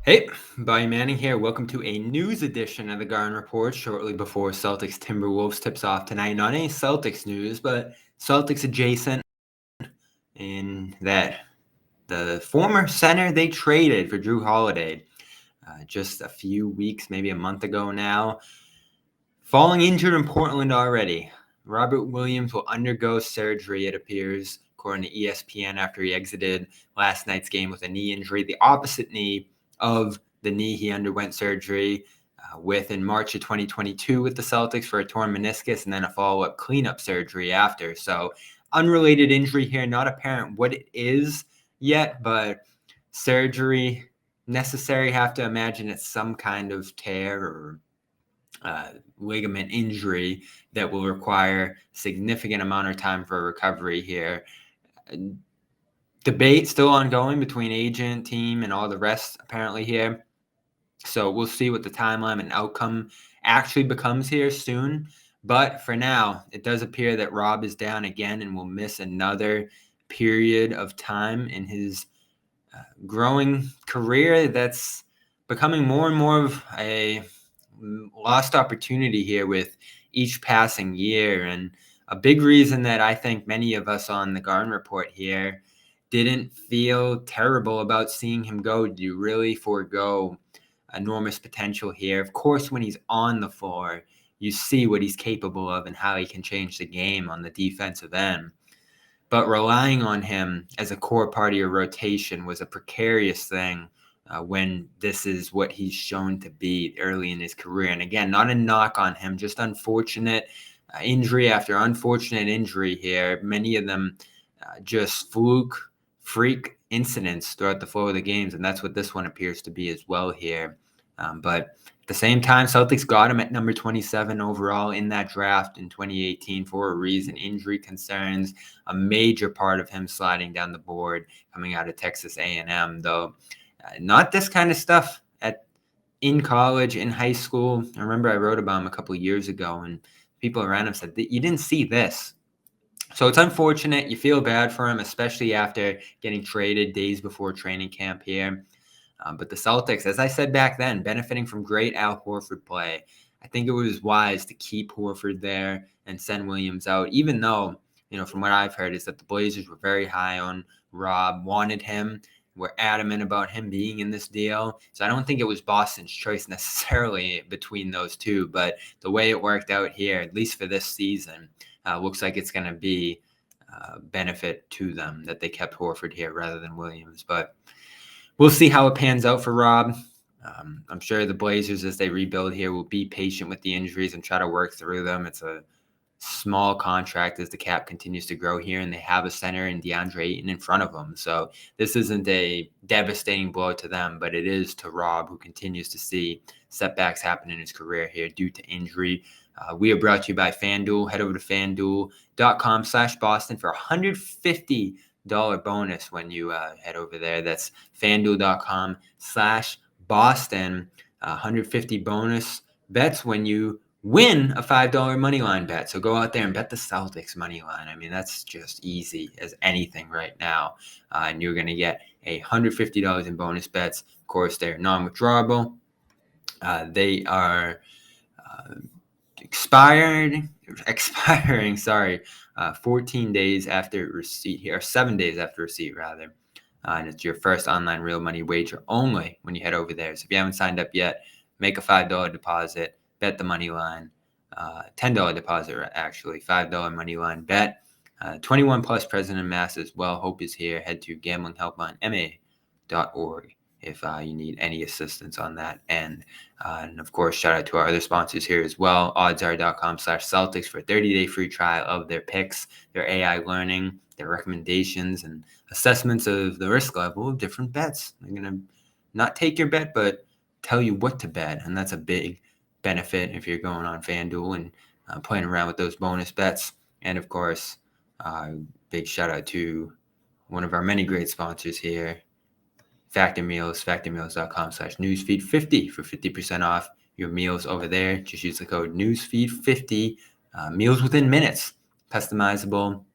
Hey, Bobby Manning here. Welcome to a news edition of the Garden Report shortly before Celtics Timberwolves tips off tonight. Not any Celtics news, but Celtics adjacent in that the former center they traded for Drew Holiday just a few weeks, maybe a month ago now, falling injured in Portland already. Robert Williams will undergo surgery, it appears, according to ESPN, after he exited last night's game with a knee injury, the opposite knee of the knee he underwent surgery with in March of 2022 with the Celtics for a torn meniscus and then a follow-up cleanup surgery after. So unrelated injury here, not apparent what it is yet, but surgery necessary. Have to imagine it's some kind of tear or ligament injury that will require significant amount of time for recovery here. Debate still ongoing between agent, team, and all the rest apparently here. So we'll see what the timeline and outcome actually becomes here soon. But for now, it does appear that Rob is down again and will miss another period of time in his growing career that's becoming more and more of a lost opportunity here with each passing year. And a big reason that I think many of us on the Garden Report here didn't feel terrible about seeing him go. Do you really forego enormous potential here? Of course, when he's on the floor, you see what he's capable of and how he can change the game on the defensive end. But relying on him as a core part of your rotation was a precarious thing when this is what he's shown to be early in his career. And again, not a knock on him, just unfortunate injury after unfortunate injury here. Many of them just freak incidents throughout the flow of the games. And that's what this one appears to be as well here. But at the same time, Celtics got him at number 27 overall in that draft in 2018 for a reason. Injury concerns, a major part of him sliding down the board coming out of Texas A&M, though not this kind of stuff in college, in high school. I remember I wrote about him a couple of years ago, and people around him said, you didn't see this. So it's unfortunate. You feel bad for him, especially after getting traded days before training camp here. But the Celtics, as I said back then, benefiting from great Al Horford play. I think it was wise to keep Horford there and send Williams out, even though, from what I've heard is that the Blazers were very high on Rob, wanted him, were adamant about him being in this deal. So I don't think it was Boston's choice necessarily between those two, but the way it worked out here, at least for this season, looks like it's going to be benefit to them that they kept Horford here rather than Williams. But we'll see how it pans out for Rob. I'm sure the Blazers, as they rebuild here, will be patient with the injuries and try to work through them. It's a small contract as the cap continues to grow here, and they have a center in DeAndre Ayton in front of them. So this isn't a devastating blow to them, but it is to Rob, who continues to see setbacks happen in his career here due to injury. We are brought to you by FanDuel. Head over to FanDuel.com/Boston for $150 bonus when you head over there. That's FanDuel.com/Boston. 150 bonus bets when you win a $5 money line bet. So go out there and bet the Celtics money line. I mean, that's just easy as anything right now. And you're going to get $150 in bonus bets. Of course, they're non-withdrawable. They are expiring 14 days after receipt here, or 7 days after receipt rather. And it's your first online real money wager only when you head over there. So if you haven't signed up yet, make a $5 deposit, bet the money line, $10 deposit actually, $5 money line bet. 21 plus present in mass as well. Hope is here. Head to gamblinghelplinema.org if you need any assistance on that end. And of course, shout out to our other sponsors here as well. oddsr.com/Celtics for a 30-day free trial of their picks, their AI learning, their recommendations, and assessments of the risk level of different bets. They're going to not take your bet, but tell you what to bet. And that's a big benefit if you're going on FanDuel and playing around with those bonus bets. And of course, big shout out to one of our many great sponsors here, Factor Meals, factormeals.com/newsfeed50 for 50% off your meals over there. Just use the code newsfeed50. Meals within minutes, customizable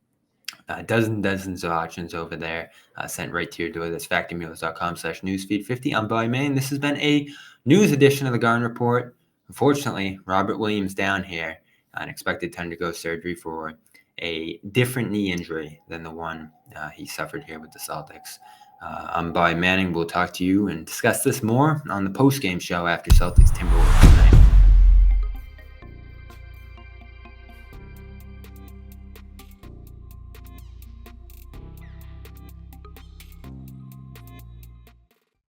dozens of options over there sent right to your door. That's factormeals.com/newsfeed50. I'm Billy May, and this has been a news edition of the Garden Report. Unfortunately, Robert Williams down here, unexpected to undergo surgery for a different knee injury than the one he suffered here with the Celtics. I'm Billy Manning. We'll talk to you and discuss this more on the post-game show after Celtics Timberwolves tonight.